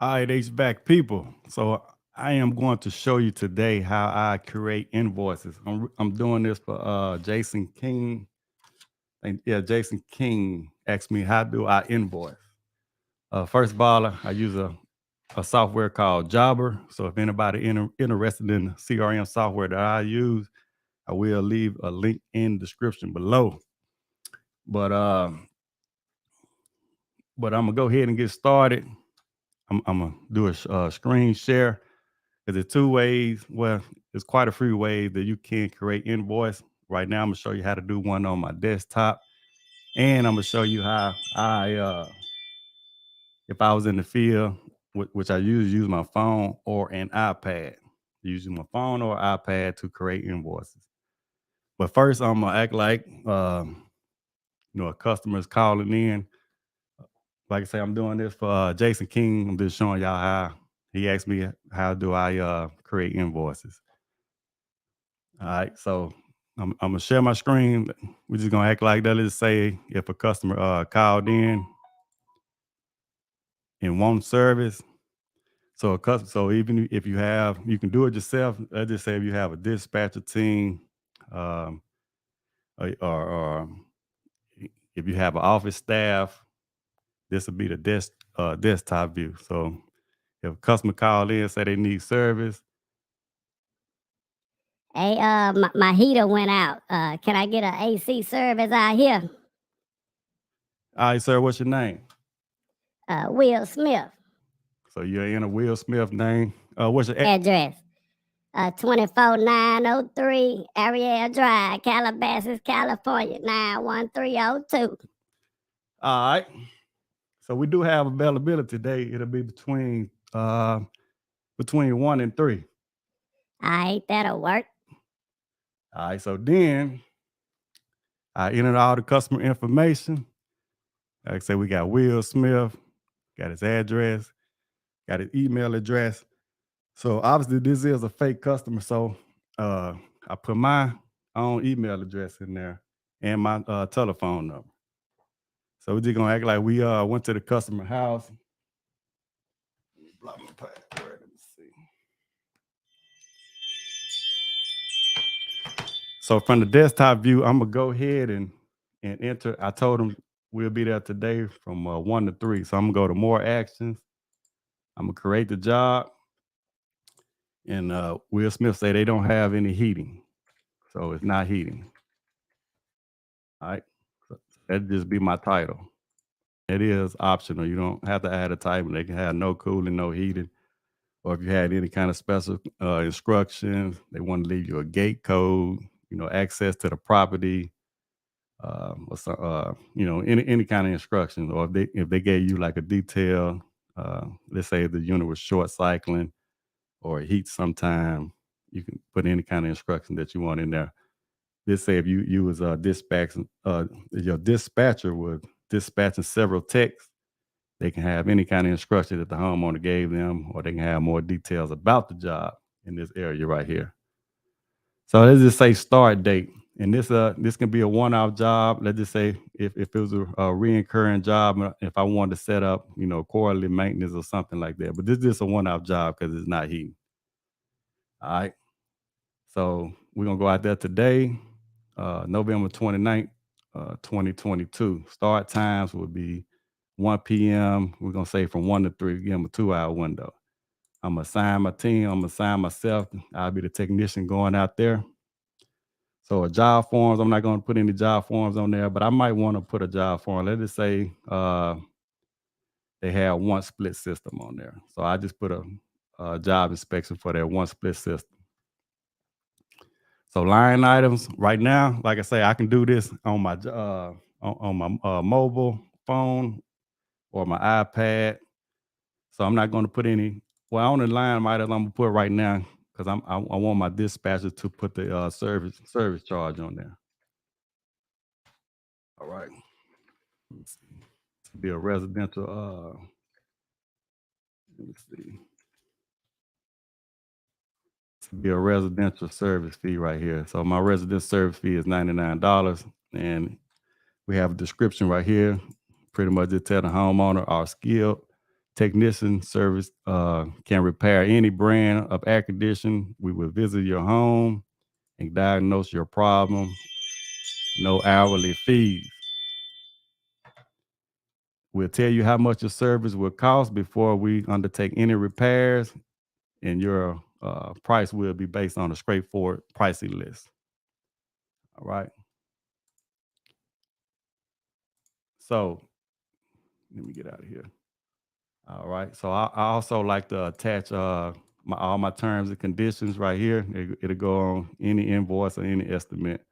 All right, HVAC people. So I am going to show you today how I create invoices. I'm doing this for Jason King. And yeah, Jason King asked me how do I invoice. First of all, I use a software called Jobber. So if anybody interested in the CRM software that I use, I will leave a link in the description below. But uh, but I'm gonna go ahead and get started. I'm gonna do a screen share. There's two ways. Well, there's quite a few ways that you can create invoice. Right now, I'm gonna show you how to do one on my desktop, and I'm gonna show you how if I was in the field, which I usually use my phone or an iPad, using my phone or iPad to create invoices. But first, I'm gonna act like a customer is calling in. Like I say, I'm doing this for Jason King. I'm just showing y'all how he asked me how do I create invoices. All right, so I'm gonna share my screen. We're just gonna act like that. Let's say if a customer called in and wants service. So even if you can do it yourself. Let's just say if you have a dispatcher team, um, or if you have an office staff, this would be the desktop view. So if a customer called in, say they need service. Hey, my heater went out. Can I get an AC service out here? All right, sir, what's your name? Will Smith. So you're in a Will Smith name. What's your Address. 24903 Ariel Drive, Calabasas, California, 91302. All right. So we do have availability today. It'll be between 1 and 3. All right, that'll work. All right. So then I entered all the customer information. Like I said, we got Will Smith, got his address, got his email address. So obviously this is a fake customer. So I put my own email address in there and my telephone number. So we're just gonna act like we went to the customer house. Block my password. Let me see. So from the desktop view, I'm gonna go ahead and enter. I told them we'll be there today from 1 to 3. So I'm gonna go to more actions. I'm gonna create the job, and Will Smith say they don't have any heating, so it's not heating. All right, so that'd just be my title. It is optional. You don't have to add a title. They can have no cooling, no heating, or if you had any kind of special instructions, they want to leave you a gate code, access to the property, or some, any kind of instructions, or if they gave you like a detail, let's say the unit was short cycling or heat sometime, you can put any kind of instruction that you want in there. Let's say if you was dispatching, your dispatcher was dispatching several techs, they can have any kind of instruction that the homeowner gave them, or they can have more details about the job in this area right here. So let's just say start date. And this can be a one-off job. Let's just say if it was a reoccurring job, if I wanted to set up, quarterly maintenance or something like that. But this is just a one-off job because it's not heating. All right. So we're gonna go out there today, November 29th, 2022. Start times would be 1 p.m. We're gonna say from 1 to 3, give them a 2-hour window. I'm gonna assign my team, I'm gonna assign myself. I'll be the technician going out there. So a job forms, I'm not gonna put any job forms on there, but I might want to put a job form. Let's just say they have one split system on there. So I just put a job inspection for their one split system. So line items right now, like I say, I can do this on my mobile phone or my iPad. So I'm not going to put any. Well, on the line items I'm gonna put right now because I want my dispatcher to put the service charge on there. All right. Let's see. To be a residential. Let me see. To be a residential service fee right here. So my residential service fee is $99, and we have a description right here. Pretty much just tell the homeowner are skilled technician service can repair any brand of air conditioning. We will visit your home and diagnose your problem. No hourly fees. We'll tell you how much your service will cost before we undertake any repairs, and your price will be based on a straightforward pricing list. All right. So let me get out of here. All right. So I also like to attach all my terms and conditions right here. It'll go on any invoice or any estimate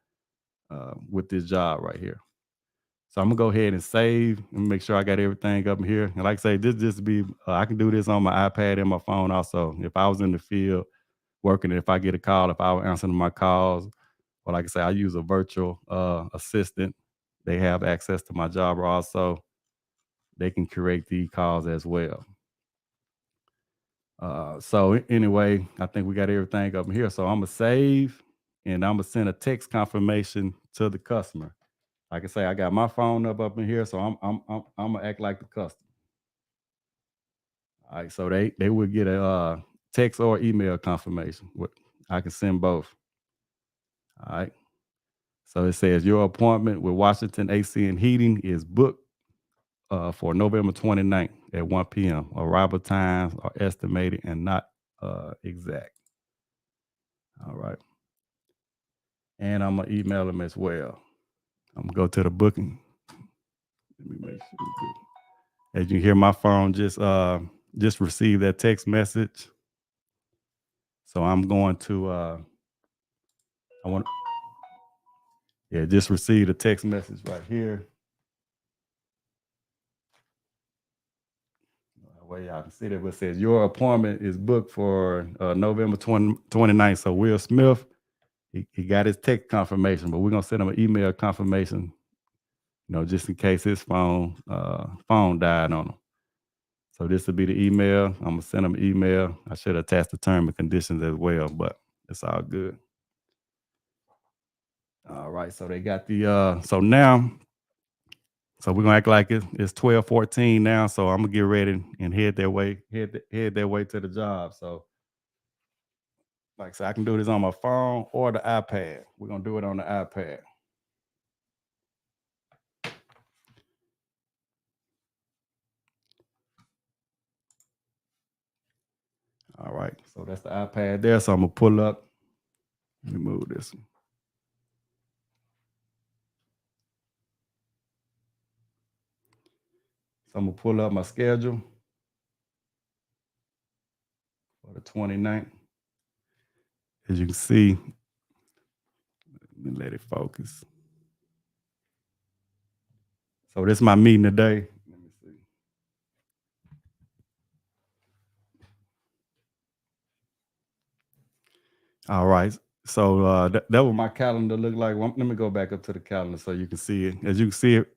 with this job right here. So I'm gonna go ahead and save and make sure I got everything up here. And like I say, this just be I can do this on my iPad and my phone also. If I was in the field working, if I get a call, if I was answering my calls, or like I say, I use a virtual assistant. They have access to my job also. They can create the calls as well. So anyway, I think we got everything up here. So I'm gonna save and I'm gonna send a text confirmation to the customer. Like I say, I got my phone up in here, so I'm gonna act like the customer. All right, so they will get a text or email confirmation. I can send both. All right. So it says your appointment with Washington AC and Heating is booked for November 29th at 1 p.m. Arrival times are estimated and not exact. All right. And I'm gonna email them as well. I'm gonna go to the booking. Let me make sure we good. As you hear, my phone just received that text message. So I'm going to just received a text message right here. Well, y'all can see that it says your appointment is booked for November 29th. So Will Smith, he got his text confirmation, but we're gonna send him an email confirmation, just in case his phone died on him. So this will be the email. I'm gonna send him an email. I should attach the term and conditions as well, but it's all good. All right, so they got the so we're gonna act like it's 12:14 now. So I'm gonna get ready and head that way to the job. So like I said, I can do this on my phone or the iPad. We're gonna do it on the iPad. All right, so that's the iPad there. So I'm gonna pull up. Let me move this one. So I'm gonna pull up my schedule for the 29th. As you can see, let me let it focus. So this is my meeting today. Let me see. All right. So that what my calendar look like. Well, let me go back up to the calendar so you can see it. As you can see it,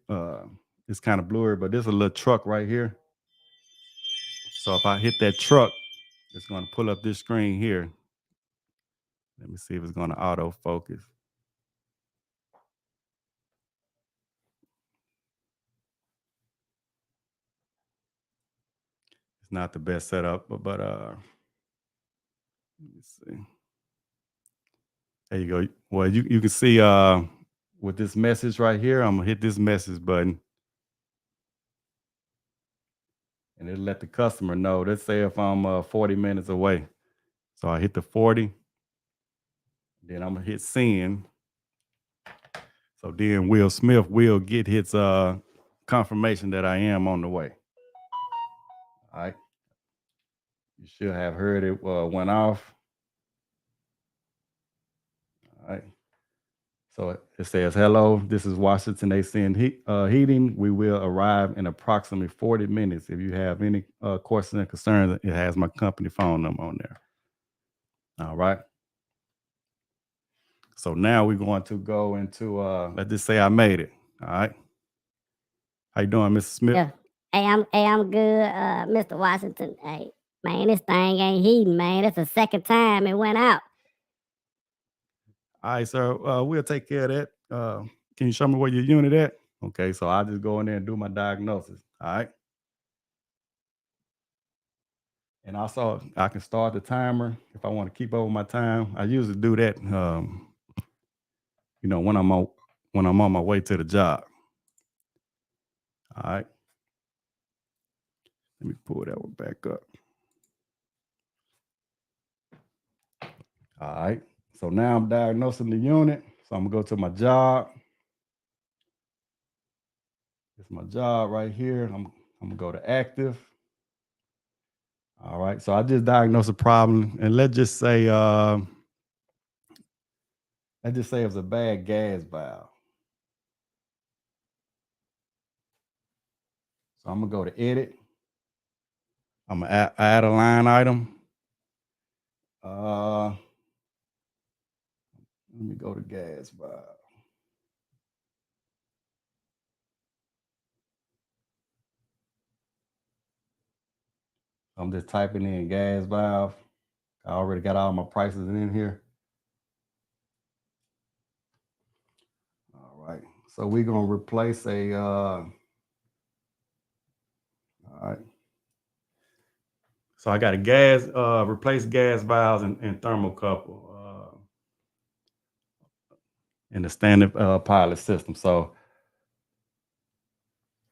it's kind of blurry, but there's a little truck right here. So if I hit that truck, it's going to pull up this screen here. Let me see if it's going to auto focus. It's not the best setup, but let me see. There you go. Well, you can see with this message right here, I'm gonna hit this message button. And it'll let the customer know. Let's say if I'm 40 minutes away. So I hit the 40. Then I'm gonna hit send. So then Will Smith will get his confirmation that I am on the way. All right. You should have heard it went off. All right. So it says, hello, this is Washington AC and Heating. We will arrive in approximately 40 minutes. If you have any questions and concerns, it has my company phone number on there. All right. So now we're going to go into, let's just say I made it. All right. How you doing, Mr. Smith? Yeah. Hey, I'm good, Mr. Washington. Hey, man, this thing ain't heating, man. It's the second time it went out. All right, sir. We'll take care of that. Can you show me where your unit at? Okay, so I'll just go in there and do my diagnosis. All right. And also I can start the timer if I want to keep over my time. I usually do that, when I'm on my way to the job. All right. Let me pull that one back up. All right. So now I'm diagnosing the unit. So I'm gonna go to my job. It's my job right here. I'm gonna go to active. All right. So I just diagnosed a problem, and let's just say it was a bad gas valve. So I'm gonna go to edit. I'm gonna add a line item. Let me go to gas valve. I'm just typing in gas valve. I already got all my prices in here. All right. So we're gonna replace all right. So I got a replace gas valves and thermocouple in the standard pilot system. So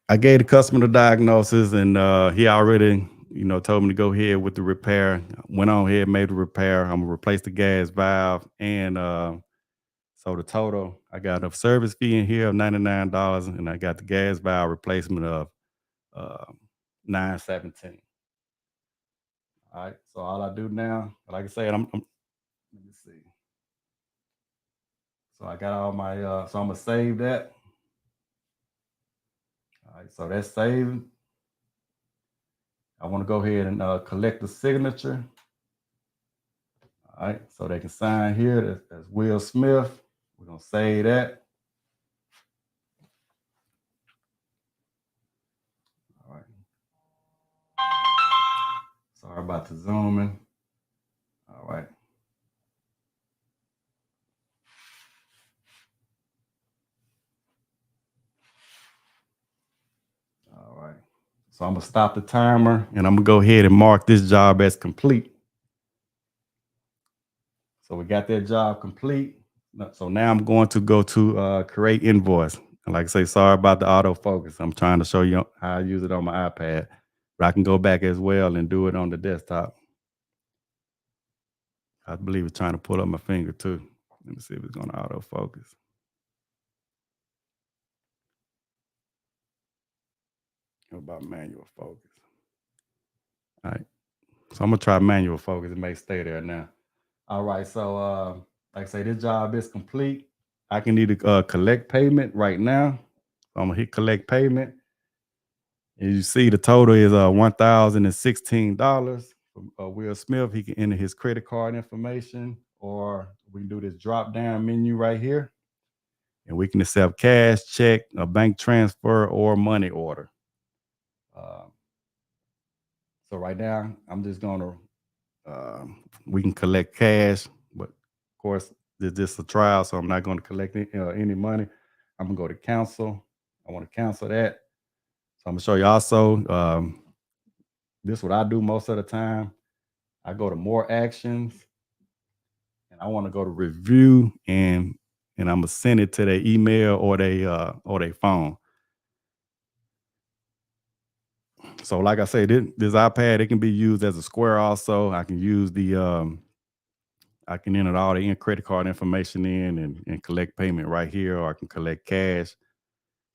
I gave the customer the diagnosis, and he already, told me to go ahead with the repair. Went on ahead, made the repair. I'm gonna replace the gas valve, and so the total, I got a service fee in here of $99, and I got the gas valve replacement of $917. All right. So all I do now, like I said, let me see. So I got all my, so I'm gonna save that. All right, so that's saved. I want to go ahead and collect the signature. All right, so they can sign here. That's Will Smith. We're gonna save that. All right. Sorry about the zooming. All right. All right. So I'm gonna stop the timer, and I'm gonna go ahead and mark this job as complete. So we got that job complete. So now I'm going to go to create invoice. And like I say, sorry about the autofocus. I'm trying to show you how I use it on my iPad, but I can go back as well and do it on the desktop. I believe it's trying to pull up my finger too. Let me see if it's going to autofocus. What about manual focus? All right. So I'm going to try manual focus. It may stay there now. All right. So like I say, this job is complete. I can either collect payment right now. So I'm going to hit collect payment. And you see the total is $1,016 from Will Smith. He can enter his credit card information, or we can do this drop down menu right here. And we can accept cash, check, a bank transfer, or money order. So right now, I'm just gonna, we can collect cash, but of course, this is a trial, so I'm not gonna collect any money. I'm gonna go to cancel. I wanna cancel that. So I'm gonna show you also, this is what I do most of the time. I go to more actions, and I wanna go to review, and I'm gonna send it to their email or their phone. So like I said, this iPad, it can be used as a square also. I can use I can enter all the credit card information in and collect payment right here, or I can collect cash.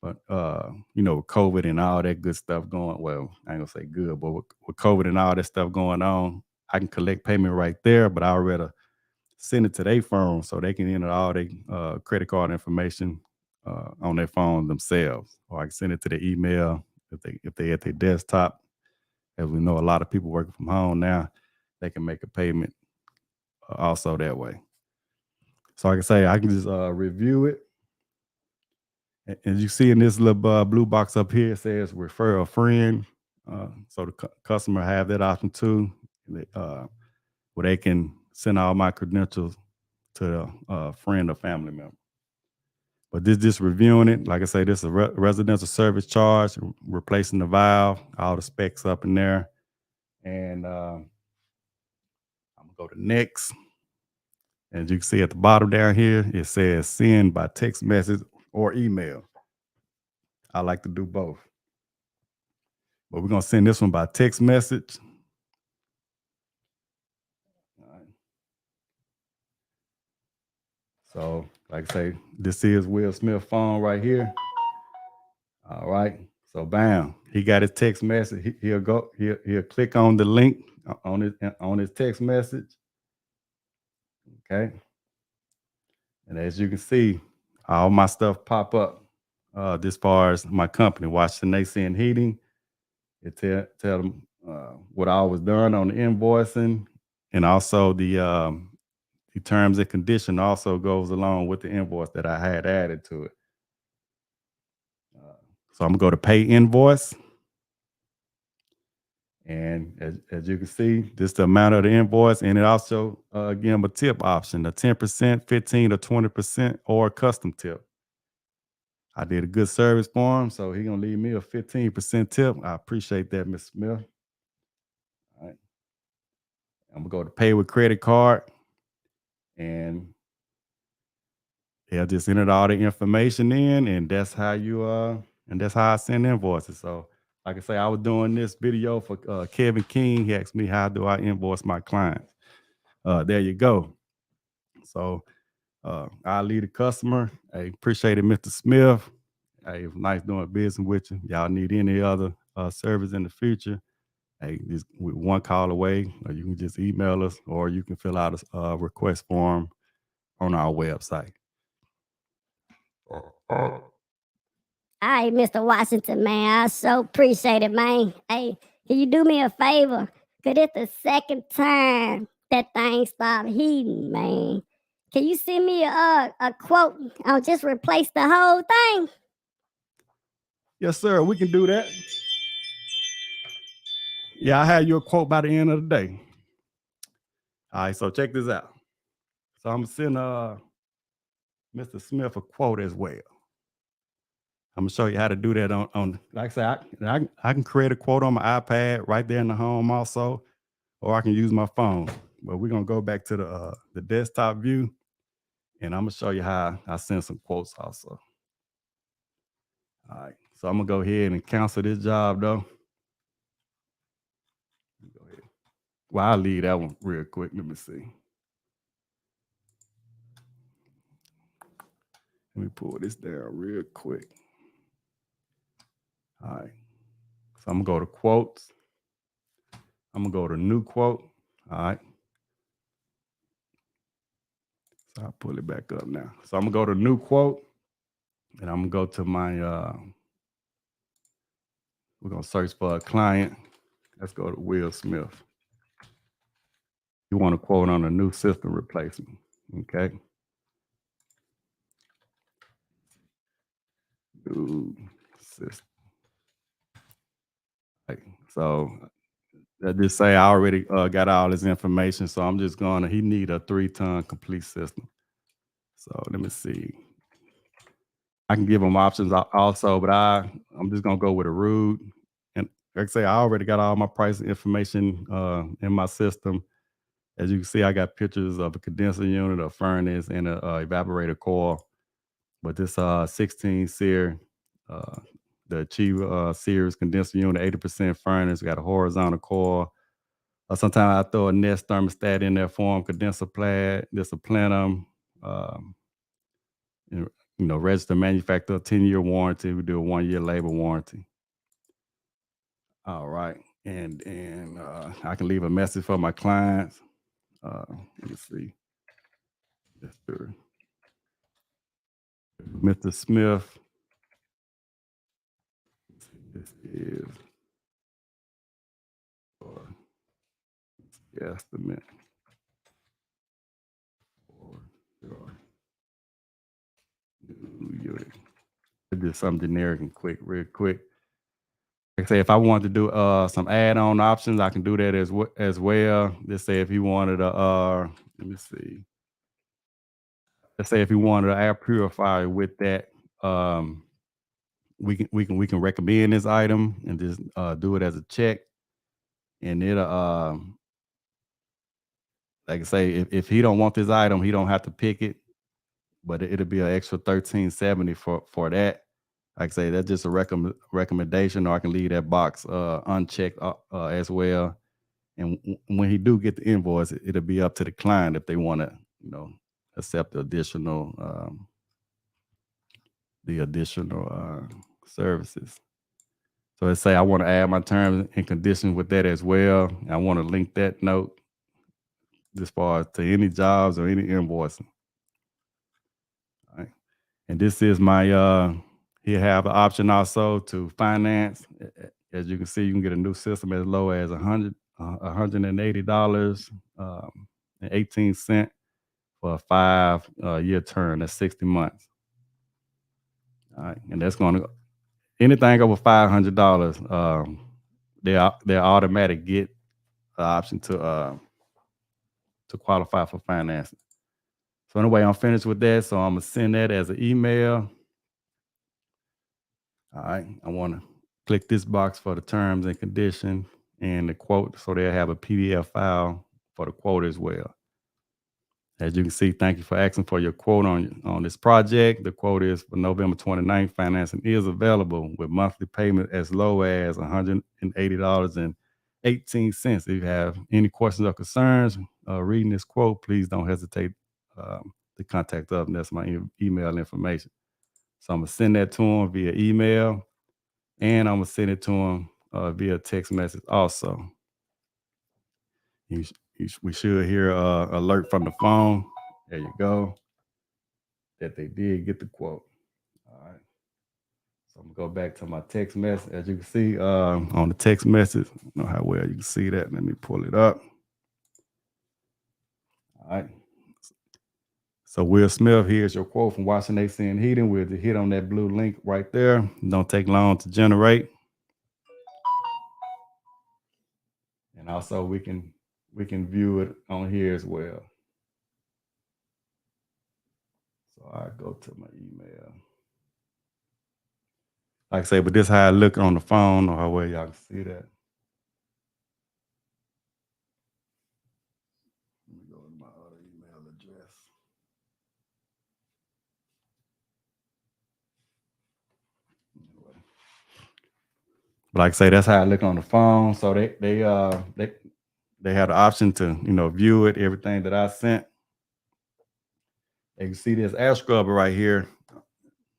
But with COVID and all that good stuff going, well, I ain't gonna say good, but with COVID and all that stuff going on, I can collect payment right there, but I'd rather send it to their phone so they can enter all their credit card information on their phone themselves. Or I can send it to their email if they at their desktop. As we know, a lot of people working from home now, they can make a payment also that way. So like I say, I can just review it. And you see in this little blue box up here, it says refer a friend. So the customer have that option too, where they can send all my credentials to a friend or family member. But this just reviewing it. Like I say, this is a residential service charge, replacing the valve, all the specs up in there. And I'm gonna go to next. As you can see at the bottom down here, it says send by text message or email. I like to do both. But we're gonna send this one by text message. All right. So, like I say, this is Will Smith's phone right here. All right. So bam, he got his text message. He'll click on the link on his text message. Okay. And as you can see, all my stuff pop up. This far as my company, Washington AC and Heating. It tell them what I was done on the invoicing, and also the terms and condition also goes along with the invoice that I had added to it. So I'm gonna go to pay invoice. And as you can see, this is the amount of the invoice, and it also give them a tip option, a 10%, 15 or 20%, or a custom tip. I did a good service for him, so he's gonna leave me a 15% tip. I appreciate that, Mr. Smith. All right. I'm gonna go to pay with credit card, and they'll just enter all the information in, and that's how I send invoices. So like I say, I was doing this video for Kevin King. He asked me, how do I invoice my clients? There you go. So I lead the customer. I appreciate it, Mr. Smith. Hey, it was nice doing business with you. Y'all need any other service in the future? Hey, just with one call away, or you can just email us, or you can fill out a request form on our website. All right, Mr. Washington, man. I so appreciate it, man. Hey, can you do me a favor? Cause it's the second time that thing stopped heating, man. Can you send me a quote? I'll just replace the whole thing. Yes, sir. We can do that. Yeah, I have you a quote by the end of the day. All right, so check this out. So I'm gonna send Mr. Smith a quote as well. I'm gonna show you how to do that on like I say, I can create a quote on my iPad right there in the home also, or I can use my phone. But we're gonna go back to the desktop view, and I'm gonna show you how I send some quotes also. All right, so I'm gonna go ahead and cancel this job though. Go ahead. Well, I'll leave that one real quick. Let me see. Let me pull this down real quick. All right. So I'm gonna go to quotes. I'm gonna go to new quote. All right. So I'll pull it back up now. So I'm gonna go to new quote, and I'm gonna go to my we're gonna search for a client. Let's go to Will Smith. You want to quote on a new system replacement. Okay. New system. Right. So that just say I already got all this information. So I'm just gonna, he need a 3-ton complete system. So let me see. I can give him options also, but I'm just gonna go with a Rude. And like I say, I already got all my pricing information in my system. As you can see, I got pictures of a condenser unit, a furnace, and a evaporator coil. But this 16 SEER, the Achiever series condenser unit, 80% furnace, got a horizontal coil. Sometimes I throw a Nest thermostat in there for them, condenser pad, this a plenum, registered manufacturer, 10-year warranty. We do a 1-year labor warranty. All right. And I can leave a message for my clients. Let me see. Mr. Smith. This is for estimate for your new unit. Just something generic and quick, real quick. Like I say, if I wanted to do some add-on options, I can do that as well. Let's say if you wanted a let me see. Let's say if you wanted an air purifier with that, we can recommend this item and just do it as a check. and it'll like I say, if he don't want this item, he don't have to pick it, but it'll be an extra $13.70 for that. Like I say, that's just a recommendation, or I can leave that box unchecked as well. And when he do get the invoice, it'll be up to the client if they want to, accept the additional services. So let's say I want to add my terms and conditions with that as well. I want to link that note as far as to any jobs or any invoicing. All right. And this is my here have an option also to finance. As you can see, you can get a new system as low as $180.18 for a 5-year term. That's 60 months. All right, and that's going to anything over $500. They automatic get the option to qualify for financing. So anyway, I'm finished with that. So I'm gonna send that as an email. All right, I want to click this box for the terms and condition and the quote, so they'll have a PDF file for the quote as well. As you can see, thank you for asking for your quote on this project. The quote is for November 29th. Financing is available with monthly payment as low as $180.18. If you have any questions or concerns reading this quote, please don't hesitate to contact us. That's my email information. So I'm going to send that to them via email, and I'm going to send it to them via text message also. We should hear an alert from the phone. There you go. That they did get the quote. All right. So I'm gonna go back to my text message. As you can see on the text message, I don't know how well you can see that. Let me pull it up. All right. So Will Smith, here's your quote from Washington AC and Heating. We'll hit on that blue link right there. Don't take long to generate. And also we can view it on here as well. So I go to my email. Like I say, but this is how I look on the phone, or how well y'all can see that. Let me go to my other email address. But like I say, that's how I look on the phone. So they have the option to view it, everything that I sent. And you see this air scrubber right here.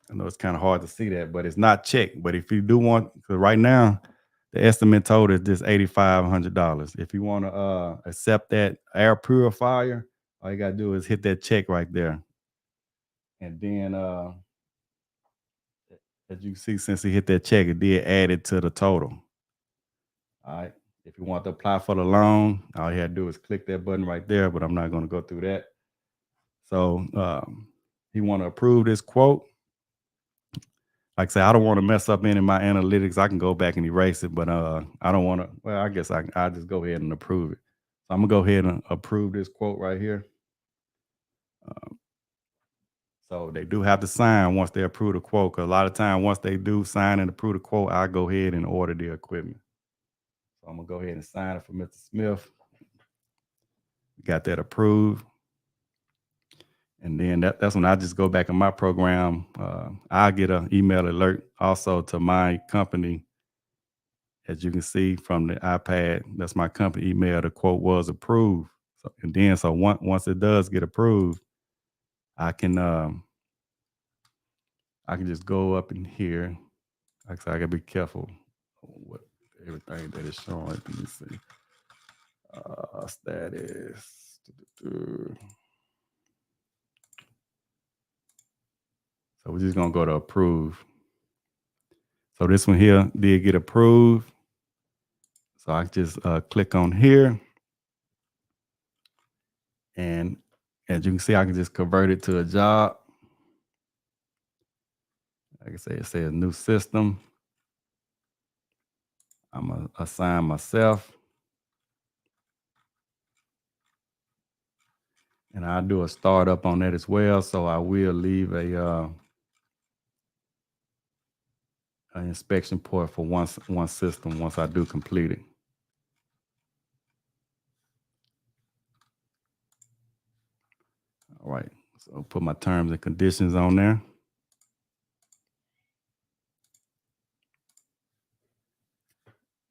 I know it's kind of hard to see that, but it's not checked. But if you do want, because right now the estimate total is just $8,500. If you want to accept that air purifier, all you gotta do is hit that check right there. And then as you see, since he hit that check, it did add it to the total. All right. If you want to apply for the loan, all you have to do is click that button right there, but I'm not going to go through that. So he want to approve this quote. Like I say, I don't want to mess up any of my analytics. I can go back and erase it, but I don't want to. Well, I guess I'll just go ahead and approve it. So I'm going to go ahead and approve this quote right here. So they do have to sign once they approve the quote, because a lot of time once they do sign and approve the quote, I go ahead and order the equipment. So I'm going to go ahead and sign it for Mr. Smith. Got that approved. And then that's when I just go back in my program. I get an email alert also to my company. As you can see from the iPad, that's my company email. The quote was approved. So once it does get approved, I can just go up in here. Like I said, I gotta be careful with everything that is showing. Let me see. Status. So we're just gonna go to approve. So this one here did get approved. So I just click on here. And as you can see, I can just convert it to a job. Like I say, it says new system. I'm gonna assign myself. And I'll do a startup on that as well. So I will leave an inspection port for one system once I do complete it. All right, so put my terms and conditions on there.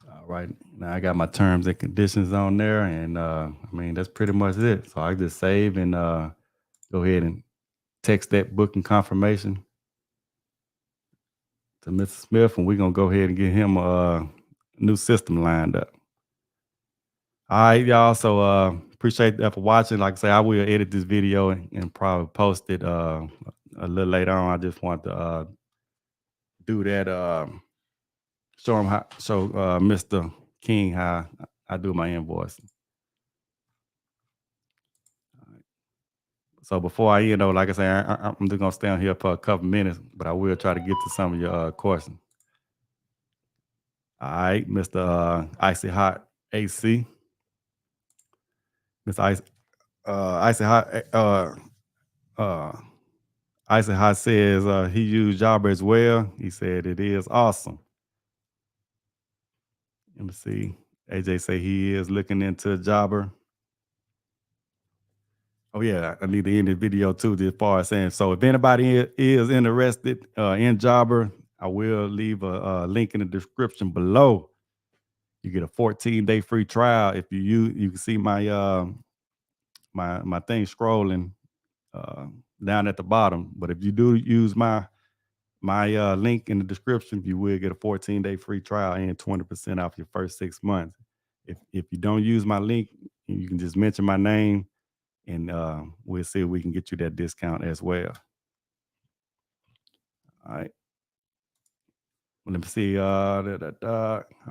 All right, now I got my terms and conditions on there, and I mean that's pretty much it. So I just save and go ahead and text that booking confirmation to Mr. Smith, and we're gonna go ahead and get him a new system lined up. All right, y'all. So appreciate that for watching. Like I say, I will edit this video and probably post it a little later on. I just want to do that. Show Mr. King how I do my invoicing. So before I end, like I say, I'm just gonna stay on here for a couple minutes, but I will try to get to some of your questions. All right, Mr. Icy Hot AC. Mr. Icy Hot Icy Hot says he used Jobber as well. He said it is awesome. Let me see. AJ say he is looking into Jobber. Oh yeah, I need to end the video too, as far as saying, so if anybody is interested in Jobber, I will leave a link in the description below. You get a 14-day free trial. If you can see my my thing scrolling down at the bottom. But if you do use my link in the description, you will get a 14-day free trial and 20% off your first 6 months. If you don't use my link, you can just mention my name, and we'll see if we can get you that discount as well. All right. Let me see.